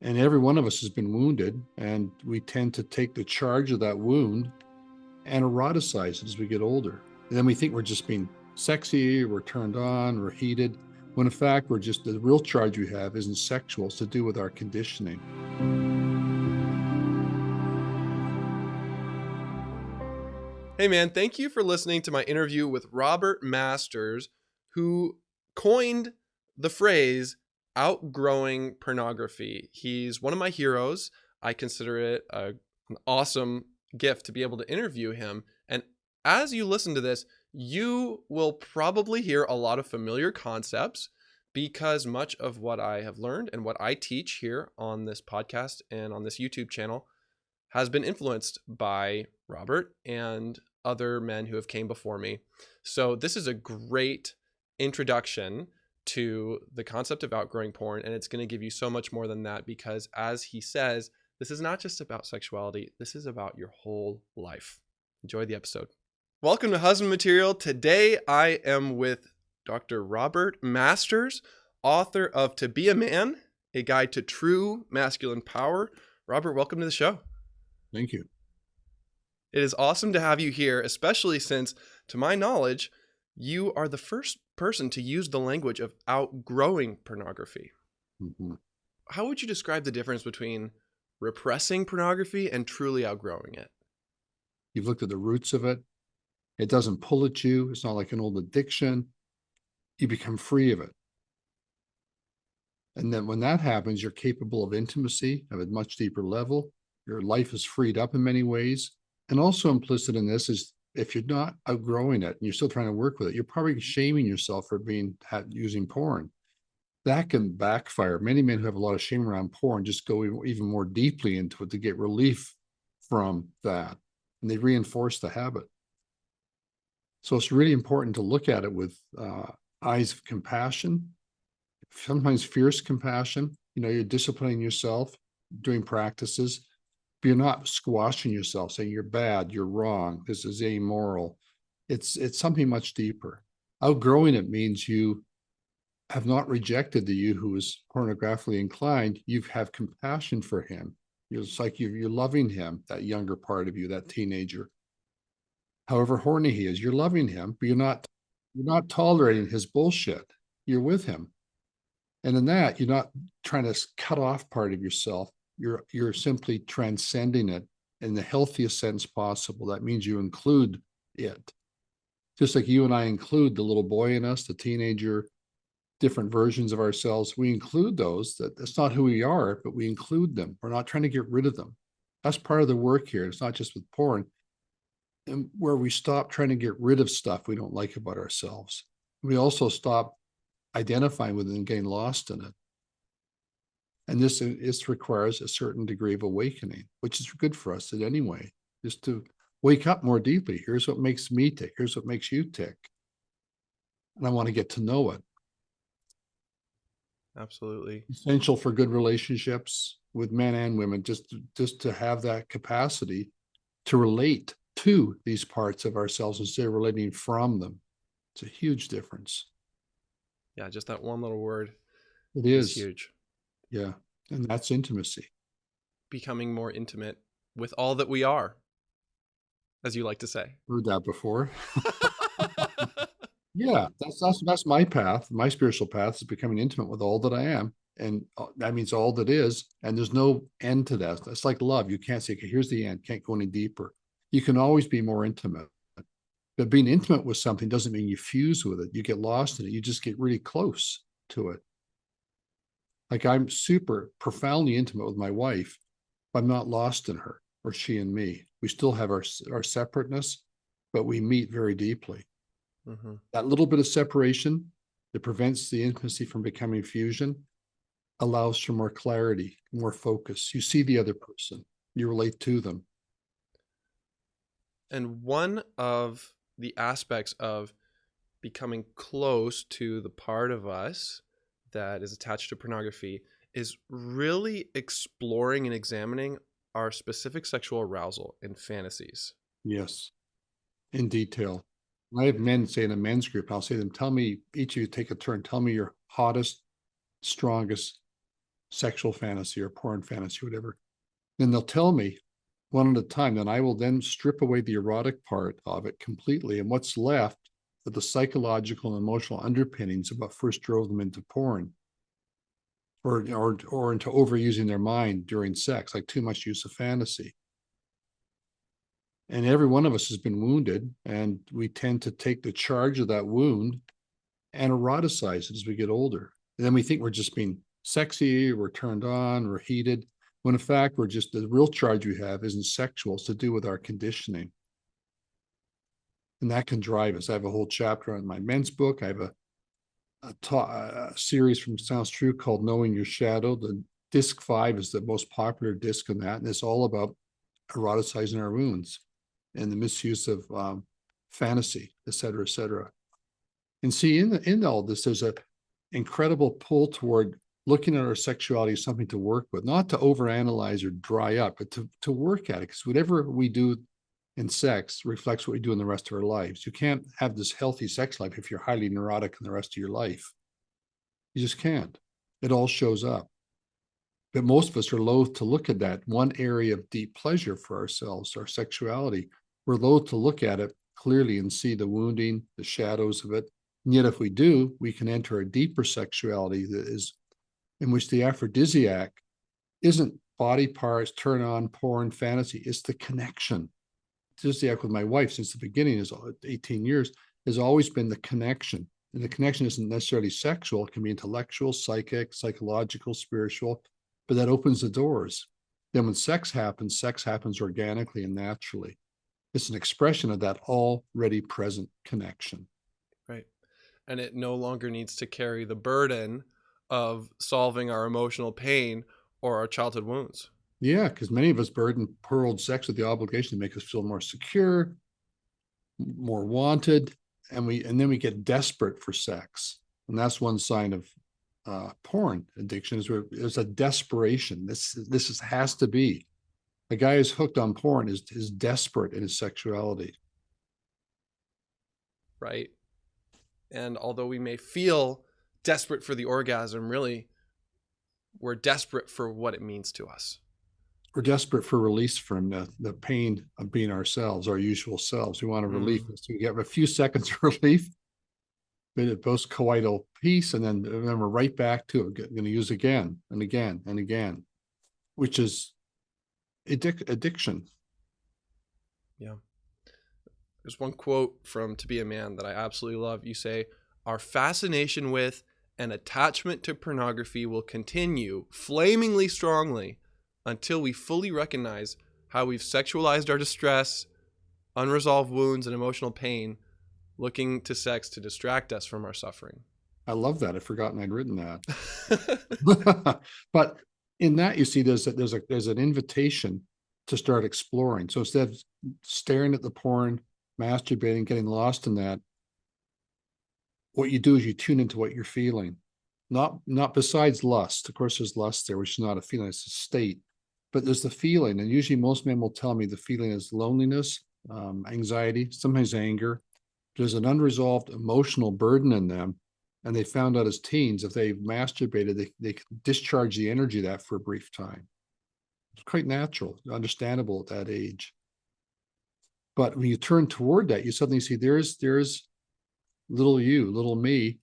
And every one of us has been wounded, and we tend to take the charge of that wound and eroticize it as we get older. And then we think we're just being sexy, we're turned on, we're heated, when in fact, we're just, the real charge we have isn't sexual, it's to do with our conditioning. Hey man, thank you for listening to my interview with Robert Masters, who coined the phrase outgrowing pornography. He's one of my heroes. I consider it an awesome gift to be able to interview him. And as you listen to this, you will probably hear a lot of familiar concepts because much of what I have learned and what I teach here on this podcast and on this YouTube channel has been influenced by Robert and other men who have came before me. So this is a great introduction to the concept of outgrowing porn, and it's going to give you so much more than that, because as he says, this is not just about sexuality, this is about your whole life. Enjoy the episode. Welcome to Husband Material. Today I am with Dr. Robert Masters, author of To Be a Man, A Guide to True Masculine Power. Robert, welcome to the show. Thank you. It is awesome to have you here, especially since, to my knowledge, you are the first person to use the language of outgrowing pornography. Mm-hmm. How would you describe the difference between repressing pornography and truly outgrowing it? You've looked at the roots of it. It doesn't pull at you. It's not like an old addiction. You become free of it. And then when that happens, you're capable of intimacy at a much deeper level. Your life is freed up in many ways. And also implicit in this is, if you're not outgrowing it and you're still trying to work with it, you're probably shaming yourself for using porn. That can backfire. Many men who have a lot of shame around porn just go even more deeply into it to get relief from that. And they reinforce the habit. So it's really important to look at it with eyes of compassion, sometimes fierce compassion. You're disciplining yourself, doing practices, but you're not squashing yourself, saying you're bad, you're wrong, this is amoral. It's something much deeper. Outgrowing it means you have not rejected the you who is pornographically inclined. You have compassion for him. It's like you're loving him, that younger part of you, that teenager. However horny he is, you're loving him, but you're not tolerating his bullshit. You're with him. And in that, you're not trying to cut off part of yourself. You're simply transcending it in the healthiest sense possible. That means you include it. Just like you and I include the little boy in us, the teenager, different versions of ourselves. We include those. That's not who we are, but we include them. We're not trying to get rid of them. That's part of the work here. It's not just with porn. And where we stop trying to get rid of stuff we don't like about ourselves. We also stop identifying with it and getting lost in it. And this requires a certain degree of awakening, which is good for us in any way, just to wake up more deeply. Here's what makes me tick. Here's what makes you tick. And I want to get to know it. Absolutely. Essential for good relationships with men and women, just to have that capacity to relate to these parts of ourselves instead of relating from them. It's a huge difference. Yeah, just that one little word. It is huge. Yeah. And that's intimacy. Becoming more intimate with all that we are, as you like to say. Heard that before. Yeah, that's my path. My spiritual path is becoming intimate with all that I am. And that means all that is. And there's no end to that. That's like love. You can't say, okay, here's the end. Can't go any deeper. You can always be more intimate. But being intimate with something doesn't mean you fuse with it. You get lost in it. You just get really close to it. Like I'm super profoundly intimate with my wife, but I'm not lost in her or she in me. We still have our separateness, but we meet very deeply. Mm-hmm. That little bit of separation that prevents the intimacy from becoming fusion allows for more clarity, more focus. You see the other person, you relate to them. And one of the aspects of becoming close to the part of us that is attached to pornography is really exploring and examining our specific sexual arousal and fantasies. Yes, in detail. I have men say in a men's group, I'll say to them, tell me, each of you take a turn, tell me your hottest, strongest sexual fantasy or porn fantasy, whatever. Then they'll tell me one at a time. Then I will then strip away the erotic part of it completely. And what's left are the psychological and emotional underpinnings of what first drove them into porn or into overusing their mind during sex, like too much use of fantasy. And every one of us has been wounded, and we tend to take the charge of that wound and eroticize it as we get older. And then we think we're just being sexy, we're turned on, we're heated, when in fact, we're just, the real charge we have isn't sexual, it's to do with our conditioning. And that can drive us. I have a whole chapter on my men's book. I have a series from Sounds True called Knowing Your Shadow. The disc 5 is the most popular disc in that, and it's all about eroticizing our wounds and the misuse of fantasy, et cetera, et cetera. And see, in all this, there's an incredible pull toward looking at our sexuality as something to work with, not to overanalyze or dry up, but to work at it. Because whatever we do in sex reflects what we do in the rest of our lives. You can't have this healthy sex life if you're highly neurotic in the rest of your life. You just can't. It all shows up. But most of us are loath to look at that one area of deep pleasure for ourselves, our sexuality. We're loath to look at it clearly and see the wounding, the shadows of it. And yet, if we do, we can enter a deeper sexuality that is in which the aphrodisiac isn't body parts, turn on, porn, fantasy. It's the connection. Aphrodisiac with my wife since the beginning, is 18 years, has always been the connection. And the connection isn't necessarily sexual. It can be intellectual, psychic, psychological, spiritual, but that opens the doors. Then when sex happens organically and naturally. It's an expression of that already present connection. Right. And it no longer needs to carry the burden of solving our emotional pain or our childhood wounds. Yeah, because many of us burden poor old sex with the obligation to make us feel more secure, more wanted, and then we get desperate for sex. And that's one sign of porn addiction, is where there's a desperation. This has to be. A guy who's hooked on porn is desperate in his sexuality. Right. And although we may feel desperate for the orgasm, really, we're desperate for what it means to us. We're desperate for release from the pain of being ourselves, our usual selves. We want a relief. So we get a few seconds of relief, bit of post-coital peace, and then we're right back to it. Going to use again and again and again, which is addiction. Yeah. There's one quote from To Be a Man that I absolutely love. You say, "Our fascination with and attachment to pornography will continue flamingly strongly until we fully recognize how we've sexualized our distress, unresolved wounds, and emotional pain, looking to sex to distract us from our suffering." I love that. I'd forgotten I'd written that. But in that, you see, there's an invitation to start exploring. So instead of staring at the porn, masturbating, getting lost in that, what you do is you tune into what you're feeling. Not besides lust. Of course, there's lust there, which is not a feeling, it's a state. But there's the feeling. And usually most men will tell me the feeling is loneliness, anxiety, sometimes anger. There's an unresolved emotional burden in them. And they found out as teens, if they masturbated, they can discharge the energy of that for a brief time. It's quite natural, understandable at that age. But when you turn toward that, you suddenly see there's little you, little me,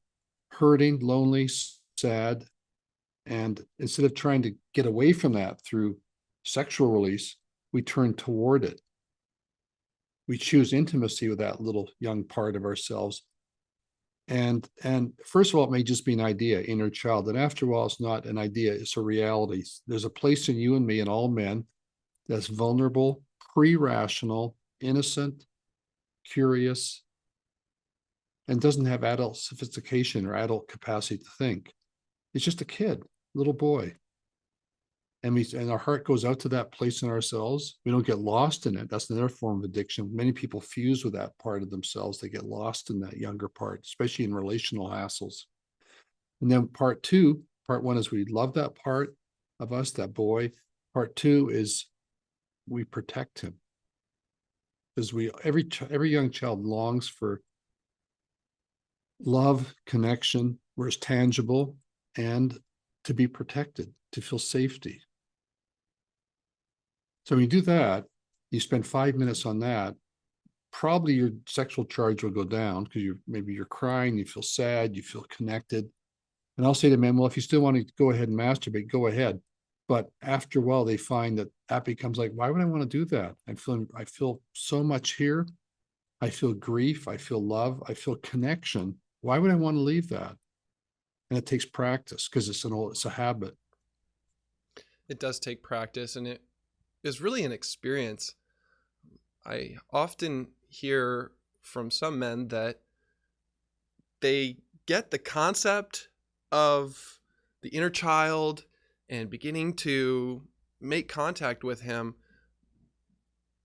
hurting, lonely, sad. And instead of trying to get away from that through sexual release, we turn toward it. We choose intimacy with that little young part of ourselves. And first of all, it may just be an idea, inner child. And after a while, it's not an idea, it's a reality. There's a place in you and me and all men that's vulnerable, pre-rational, innocent, curious, and doesn't have adult sophistication or adult capacity to think. It's just a kid, little boy. And our heart goes out to that place in ourselves. We don't get lost in it. That's another form of addiction. Many people fuse with that part of themselves. They get lost in that younger part, especially in relational hassles. And then part one is we love that part of us, that boy. Part two is we protect him. Because every young child longs for love, connection, where it's tangible, and to be protected, to feel safety. So when you do that, you spend 5 minutes on that, probably your sexual charge will go down because maybe you're crying, you feel sad, you feel connected. And I'll say to men, well, if you still want to go ahead and masturbate, go ahead. But after a while, they find that becomes like, why would I want to do that? I feel so much here. I feel grief. I feel love. I feel connection. Why would I want to leave that? And it takes practice because it's a habit. It does take practice, and it is really an experience. I often hear from some men that they get the concept of the inner child and beginning to make contact with him,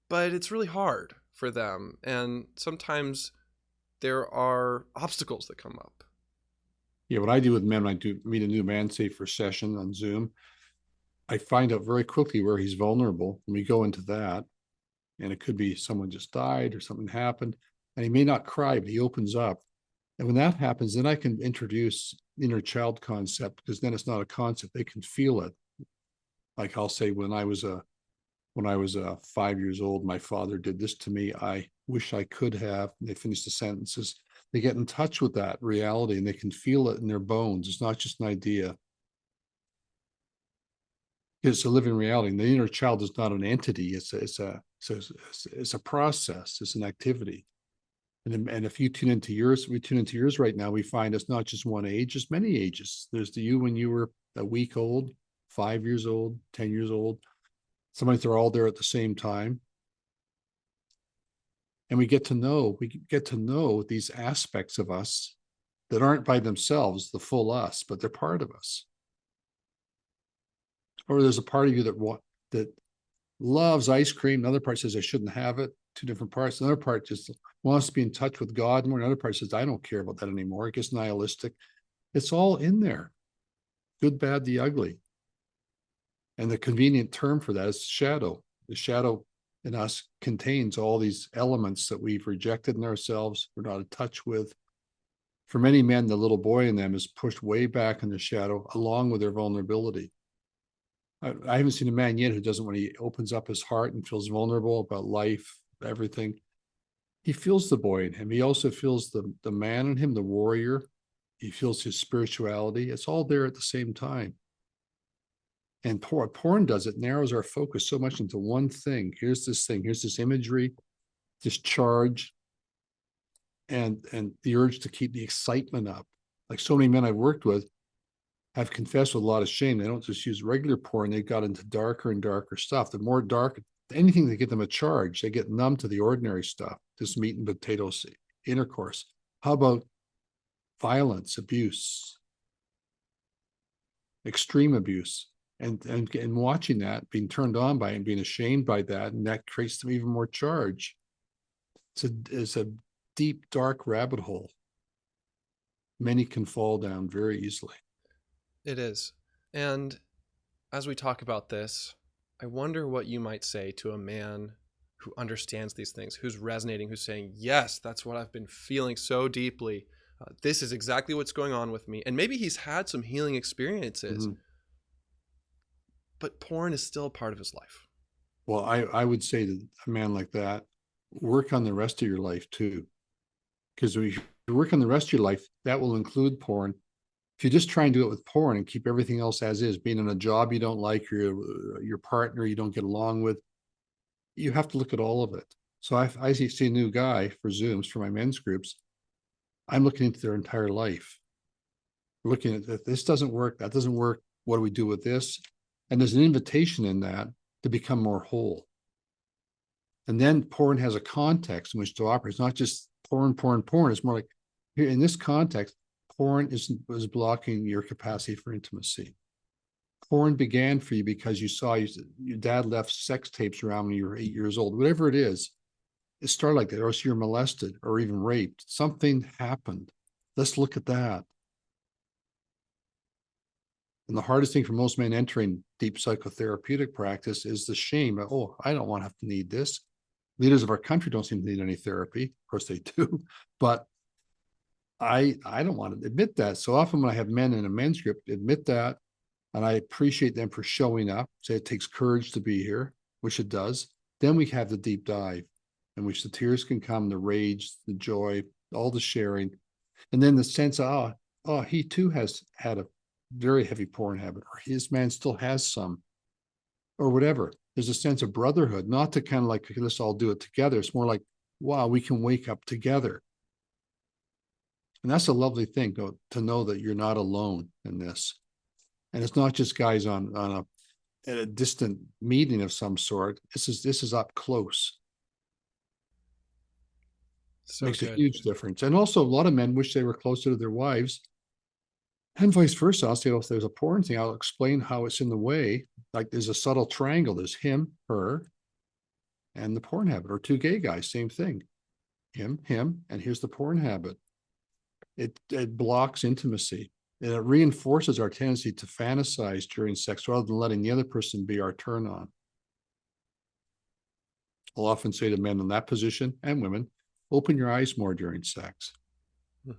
but it's really hard for them. And sometimes there are obstacles that come up. Yeah, what I do with men when I do meet a new man, say for a session on Zoom, I find out very quickly where he's vulnerable. And we go into that. And it could be someone just died or something happened. And he may not cry, but he opens up. And when that happens, then I can introduce inner child concept, because then it's not a concept. They can feel it. Like I'll say, when I was 5 years old, my father did this to me. I wish I could have. And they finish the sentences. They get in touch with that reality and they can feel it in their bones. It's not just an idea. It's a living reality. And the inner child is not an entity. It's a process. It's an activity. And if you tune into yours, we tune into yours right now, we find it's not just one age, it's many ages. There's the you when you were a week old, 5 years old, 10 years old. Sometimes they're all there at the same time. And we get to know these aspects of us that aren't by themselves the full us, but they're part of us. Or there's a part of you that loves ice cream. Another part says I shouldn't have it. Two different parts. Another part just wants to be in touch with God more. Another part says I don't care about that anymore. It gets nihilistic. It's all in there. Good, bad, the ugly. And the convenient term for that is shadow. The shadow in us contains all these elements that we've rejected in ourselves, we're not in touch with. For many men, the little boy in them is pushed way back in the shadow along with their vulnerability. I haven't seen a man yet who doesn't, when he opens up his heart and feels vulnerable about life, everything, he feels the boy in him. He also feels the man in him, the warrior. He feels his spirituality. It's all there at the same time. And porn does it, narrows our focus so much into one thing. Here's this thing, here's this imagery, this charge, and the urge to keep the excitement up. Like so many men I've worked with have confessed with a lot of shame. They don't just use regular porn. They got into darker and darker stuff. The more dark, anything that get them a charge, they get numb to the ordinary stuff, this meat and potatoes intercourse. How about violence, abuse, extreme abuse? And watching that, being turned on by it and being ashamed by that, and that creates them even more charge. It's a deep, dark rabbit hole. Many can fall down very easily. It is. And as we talk about this, I wonder what you might say to a man who understands these things, who's resonating, who's saying, yes, that's what I've been feeling so deeply. This is exactly what's going on with me. And maybe he's had some healing experiences, but porn is still a part of his life. Well, I would say to a man like that, work on the rest of your life too. Because when you work on the rest of your life, that will include porn. If you just try and do it with porn and keep everything else as is, being in a job you don't like, your partner you don't get along with, you have to look at all of it. So I see a new guy for Zooms for my men's groups. I'm looking into their entire life. We're looking at that. This doesn't work. That doesn't work. What do we do with this? And there's an invitation in that to become more whole. And then porn has a context in which to operate. It's not just porn. It's more like, here in this context, porn is blocking your capacity for intimacy. Porn began for you because you saw your dad left sex tapes around when you were 8 years old. Whatever it is, it started like that, or so you're molested or even raped. Something happened. Let's look at that. And the hardest thing for most men entering deep psychotherapeutic practice is the shame. Oh, I don't want to have to need this. Leaders of our country don't seem to need any therapy. Of course they do, but I don't want to admit that. So often when I have men in a men's group admit that, And I appreciate them for showing up. Say it takes courage to be here, which it does. Then we have the deep dive in which the tears can come, the rage, the joy, all the sharing. And then the sense of, he too has had a very heavy porn habit, or his man still has some, or whatever. There's a sense of brotherhood, not to kind of like, okay, let's all do it together. It's more like, wow, we can wake up together. And that's a lovely thing to know that you're not alone in this. And it's not just guys on at a distant meeting of some sort. This is up close. So Makes a good. huge difference. And also, a lot of men wish they were closer to their wives, and vice versa. I'll say, well, if there's a porn thing, I'll explain how it's in the way. Like there's a subtle triangle. There's him, her, and the porn habit, or two gay guys, same thing. Him, and here's the porn habit. It blocks intimacy. And it reinforces our tendency to fantasize during sex rather than letting the other person be our turn on. I'll often say to men in that position and women, open your eyes more during sex.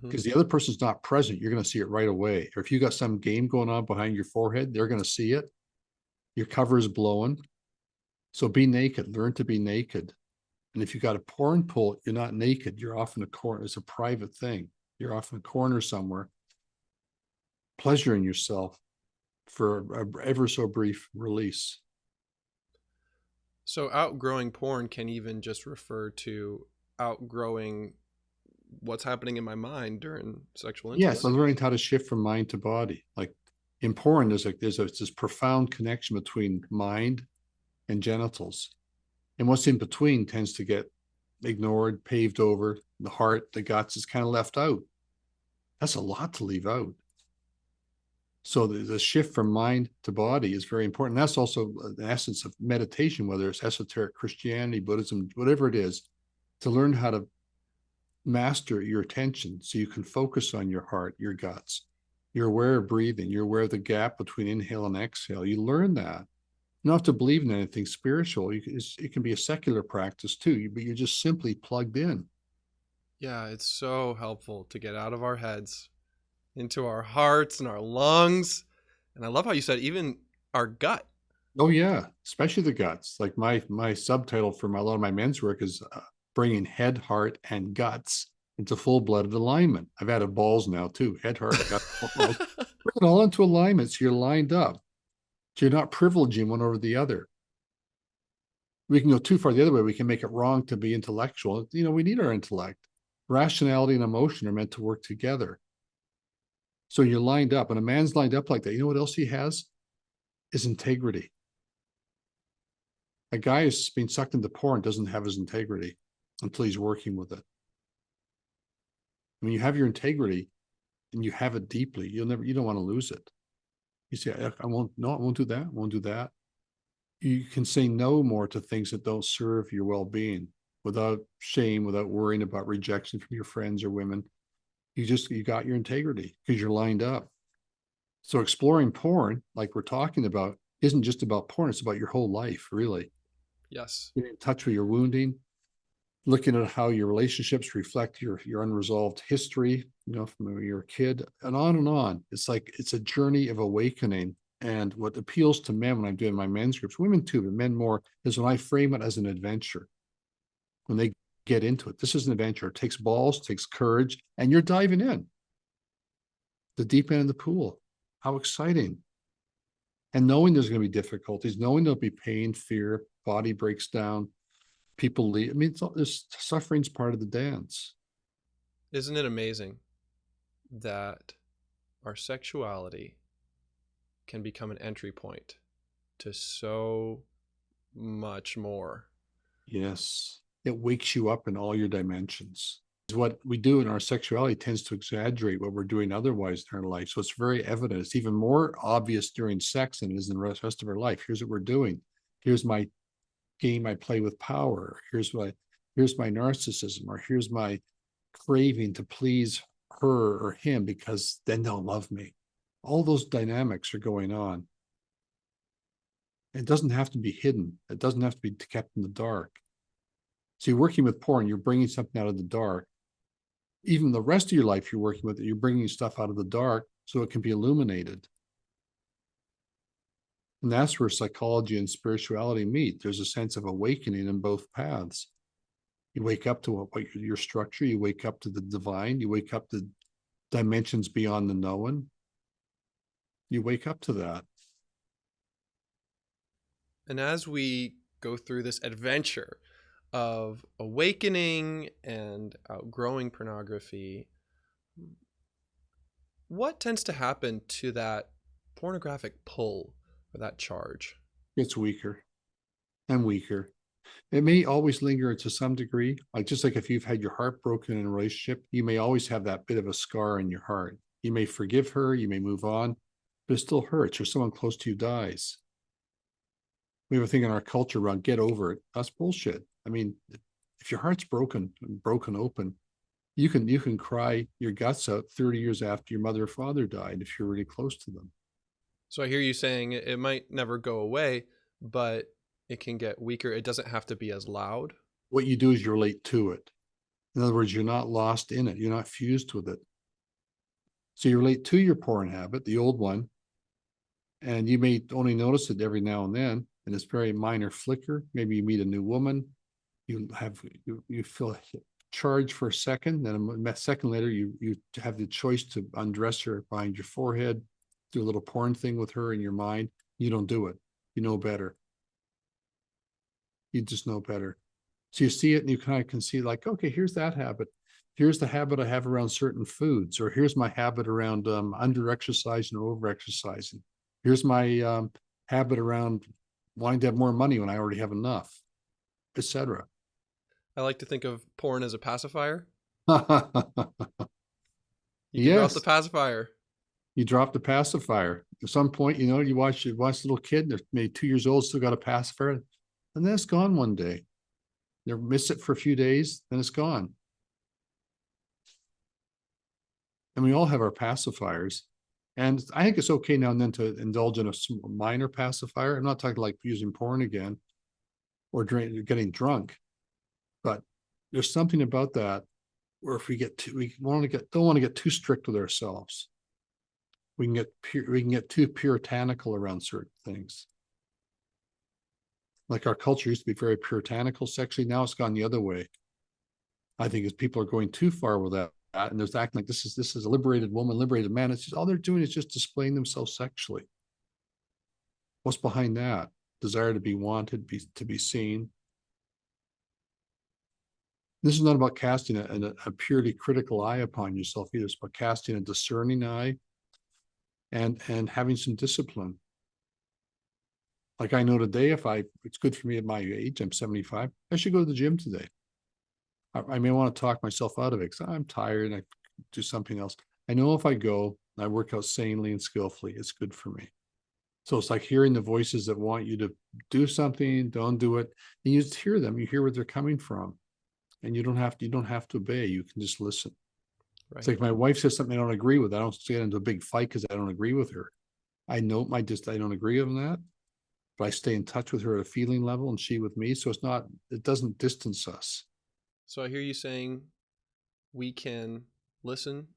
Because the other person's not present, you're going to see it right away. Or if you got some game going on behind your forehead, they're going to see it. Your cover is blowing. So be naked, learn to be naked. And if you got a porn pull, you're not naked. You're off in a corner. It's a private thing. You're off in a corner somewhere, pleasuring yourself for a ever so brief release. So outgrowing porn can even just refer to outgrowing what's happening in my mind during sexual intimacy. Yes, I'm learning how to shift from mind to body. Like in porn, there's this profound connection between mind and genitals. And what's in between tends to get ignored, paved over. The heart, the guts is kind of left out. That's a lot to leave out. So the shift from mind to body is very important. That's also the essence of meditation, whether it's esoteric Christianity, Buddhism, whatever it is, to learn how to master your attention so you can focus on your heart, your guts. You're aware of breathing. You're aware of the gap between inhale and exhale. You learn that. You don't have to believe in anything spiritual. It can be a secular practice too, but you're just simply plugged in. Yeah, it's so helpful to get out of our heads into our hearts and our lungs. And I love how you said even our gut. Oh yeah, especially the guts. Like my subtitle for a lot of my men's work is bringing head, heart, and guts into full-blooded alignment. I've added balls now too. Head, heart, gut, balls. Bring it all into alignment so you're lined up. So you're not privileging one over the other. We can go too far the other way. We can make it wrong to be intellectual. We need our intellect. Rationality and emotion are meant to work together. So you're lined up, and a man's lined up like that. You know what else he has? Is integrity. A guy who's being sucked into porn doesn't have his integrity until he's working with it. When you have your integrity and you have it deeply, you don't want to lose it. You say, I won't do that. I won't do that. You can say no more to things that don't serve your well-being without shame, without worrying about rejection from your friends or women. You got your integrity because you're lined up. So exploring porn, like we're talking about, isn't just about porn. It's about your whole life, really. Yes. Getting in touch with your wounding, looking at how your relationships reflect your unresolved history, from when you're a kid, and on and on. It's like it's a journey of awakening. And what appeals to men when I'm doing my men's groups, women too, but men more, is when I frame it as an adventure. When they get into it, this is an adventure. It takes balls, takes courage, and you're diving in. The deep end of the pool. How exciting. And knowing there's going to be difficulties, knowing there'll be pain, fear, body breaks down, people leave. I mean, this suffering's part of the dance. Isn't it amazing that our sexuality can become an entry point to so much more? Yes. It wakes you up in all your dimensions. What we do in our sexuality tends to exaggerate what we're doing otherwise in our life. So it's very evident. It's even more obvious during sex than it is in the rest of our life. Here's what we're doing. Here's my game I play with power. Here's my narcissism, or here's my craving to please her or him because then they'll love me. All those dynamics are going on. It doesn't have to be hidden. It doesn't have to be kept in the dark. So you're working with porn, you're bringing something out of the dark. Even the rest of your life you're working with it, you're bringing stuff out of the dark so it can be illuminated. And that's where psychology and spirituality meet. There's a sense of awakening in both paths. You wake up to what your structure, you wake up to the divine, you wake up to dimensions beyond the known. You wake up to that. And as we go through this adventure of awakening and outgrowing pornography, what tends to happen to that pornographic pull or that charge? It's weaker and weaker. It may always linger to some degree. Like just like if you've had your heart broken in a relationship, you may always have that bit of a scar in your heart. You may forgive her, you may move on, but it still hurts, or someone close to you dies. We have a thing in our culture around get over it. That's bullshit. I mean, if your heart's broken open, you can cry your guts out 30 years after your mother or father died if you're really close to them. So I hear you saying it might never go away, but it can get weaker. It doesn't have to be as loud. What you do is you relate to it. In other words, you're not lost in it. You're not fused with it. So you relate to your porn habit, the old one, and you may only notice it every now and then, and it's very minor flicker. Maybe you meet a new woman, you feel charged for a second, then a second later you have the choice to undress her behind your forehead, do a little porn thing with her in your mind. You don't do it. You know better. You just know better. So you see it and you kind of can see like, okay, here's that habit. Here's the habit I have around certain foods, or here's my habit around under exercising or over exercising. Here's my habit around wanting to have more money when I already have enough, etc. I like to think of porn as a pacifier. You can drop the Yes, pacifier. you drop the pacifier. At some point, you watch a little kid, they're maybe 2 years old, still got a pacifier, and then it's gone one day. You miss it for a few days, then it's gone. And we all have our pacifiers. And I think it's okay now and then to indulge in a minor pacifier. I'm not talking like using porn again or getting drunk, but there's something about that where if we don't want to get too strict with ourselves. We can get too puritanical around certain things. Like our culture used to be very puritanical sexually. Now it's gone the other way. I think as people are going too far with that, and there's acting like this is a liberated woman, liberated man. It's just all they're doing is just displaying themselves sexually. What's behind that? Desire to be wanted, to be seen. This is not about casting a purely critical eye upon yourself either. It's about casting a discerning eye and having some discipline. Like I know today, it's good for me at my age, I'm 75, I should go to the gym today. I may want to talk myself out of it because I'm tired and I do something else. I know if I go, I work out sanely and skillfully, it's good for me. So it's like hearing the voices that want you to do something, don't do it. And you just hear them, you hear where they're coming from. And you don't have to obey, you can just listen. Right. It's like my wife says something I don't agree with. I don't get into a big fight because I don't agree with her. I know I don't agree on that, but I stay in touch with her at a feeling level and she with me. So it doesn't distance us. So I hear you saying we can listen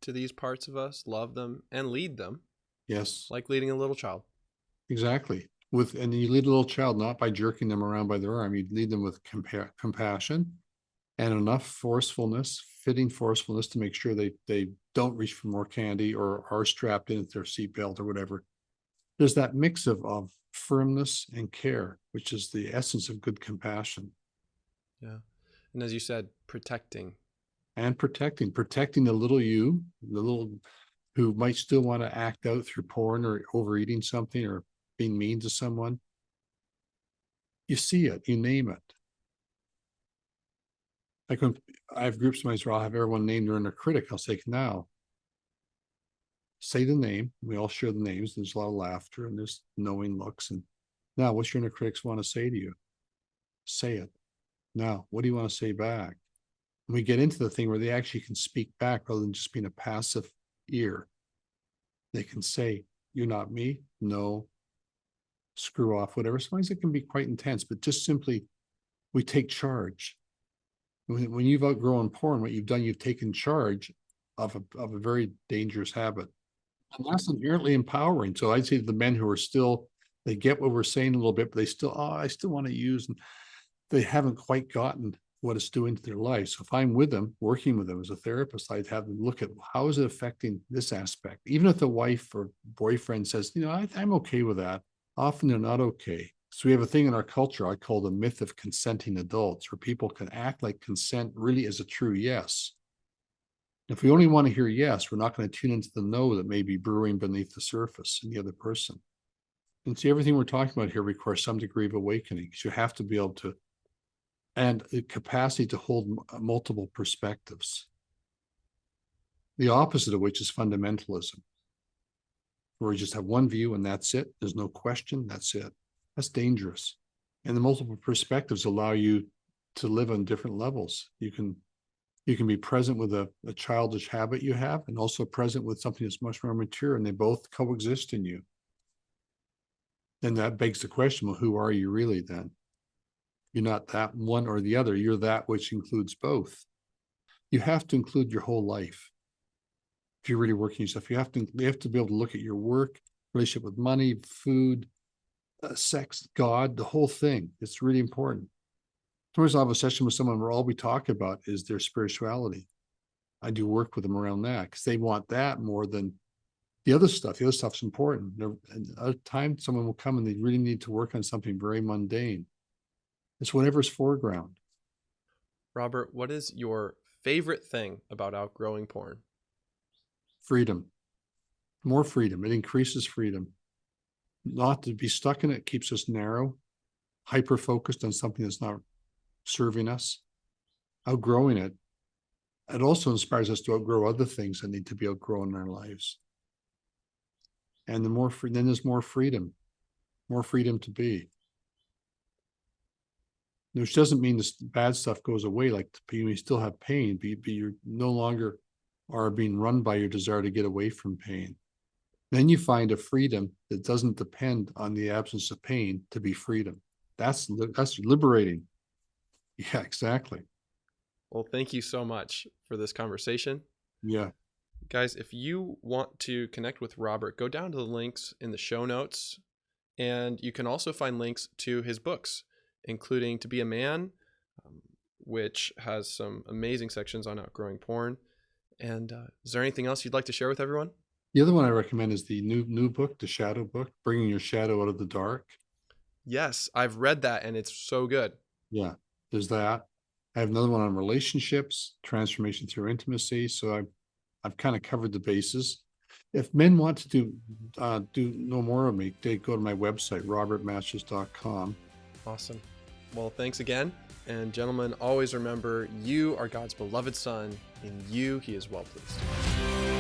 to these parts of us, love them, and lead them. Yes. Like leading a little child. Exactly. And you lead a little child not by jerking them around by their arm. You lead them with compassion and enough fitting forcefulness to make sure they don't reach for more candy or are strapped in at their seatbelt or whatever. There's that mix of firmness and care, which is the essence of good compassion. Yeah. And as you said, protecting the little you, the little who might still want to act out through porn or overeating something or being mean to someone. You see it, you name it. Like when I have groups of where I'll have everyone name their inner critic, I'll say, now, say the name. We all share the names. There's a lot of laughter and there's knowing looks. And now, what's your inner critics want to say to you? Say it. Now, what do you want to say back? And we get into the thing where they actually can speak back rather than just being a passive ear. They can say, you're not me. No. Screw off, whatever. Sometimes it can be quite intense, but just simply, we take charge. When you've outgrown porn, what you've done, you've taken charge of a very dangerous habit. And that's inherently empowering. So I'd say to the men who are still They get what we're saying a little bit, but they still, I still want to use, and they haven't quite gotten what it's doing to their life. So if I'm with them, working with them as a therapist, I'd have them look at how is it affecting this aspect. Even if the wife or boyfriend says, I'm okay with that, often they're not okay. So we have a thing in our culture I call the myth of consenting adults, where people can act like consent really is a true yes. If we only want to hear yes, we're not going to tune into the no that may be brewing beneath the surface in the other person. And see, everything we're talking about here requires some degree of awakening, because you have to be able to, and the capacity to hold multiple perspectives. The opposite of which is fundamentalism, where you just have one view and that's it. There's no question. That's it. That's dangerous. And the multiple perspectives allow you to live on different levels. You can be present with a childish habit you have, and also present with something that's much more mature, and they both coexist in you. Then that begs the question, well, who are you really then? You're not that one or the other. You're that which includes both. You have to include your whole life. If you're really working yourself, you have to be able to look at your work, relationship with money, food, sex, God, the whole thing. It's really important. Sometimes I'll have a session with someone where all we talk about is their spirituality. I do work with them around that, because they want that more than the other stuff. The other stuff's important. And at a time, someone will come and they really need to work on something very mundane. It's whatever's foreground. Robert, what is your favorite thing about outgrowing porn? Freedom. More freedom. It increases freedom. Not to be stuck in it keeps us narrow, hyper-focused on something that's not serving us. Outgrowing it, it also inspires us to outgrow other things that need to be outgrown in our lives. And then there's more freedom to be. Which doesn't mean this bad stuff goes away. Like, you still have pain, but you're no longer are being run by your desire to get away from pain. Then you find a freedom that doesn't depend on the absence of pain to be freedom. That's liberating. Yeah, exactly. Well, thank you so much for this conversation. Yeah. Guys, if you want to connect with Robert, go down to the links in the show notes, and you can also find links to his books, including To Be a Man, which has some amazing sections on outgrowing porn. And is there anything else you'd like to share with everyone? The other one I recommend is the new book, The Shadow Book, Bringing Your Shadow Out of the Dark. Yes, I've read that, and it's so good. Yeah, there's that. I have another one on relationships, transformation through intimacy. So I've kind of covered the bases. If men want to do know more of me, they go to my website, robertmasters.com. Awesome. Well, thanks again. And gentlemen, always remember, you are God's beloved son. In you, he is well pleased.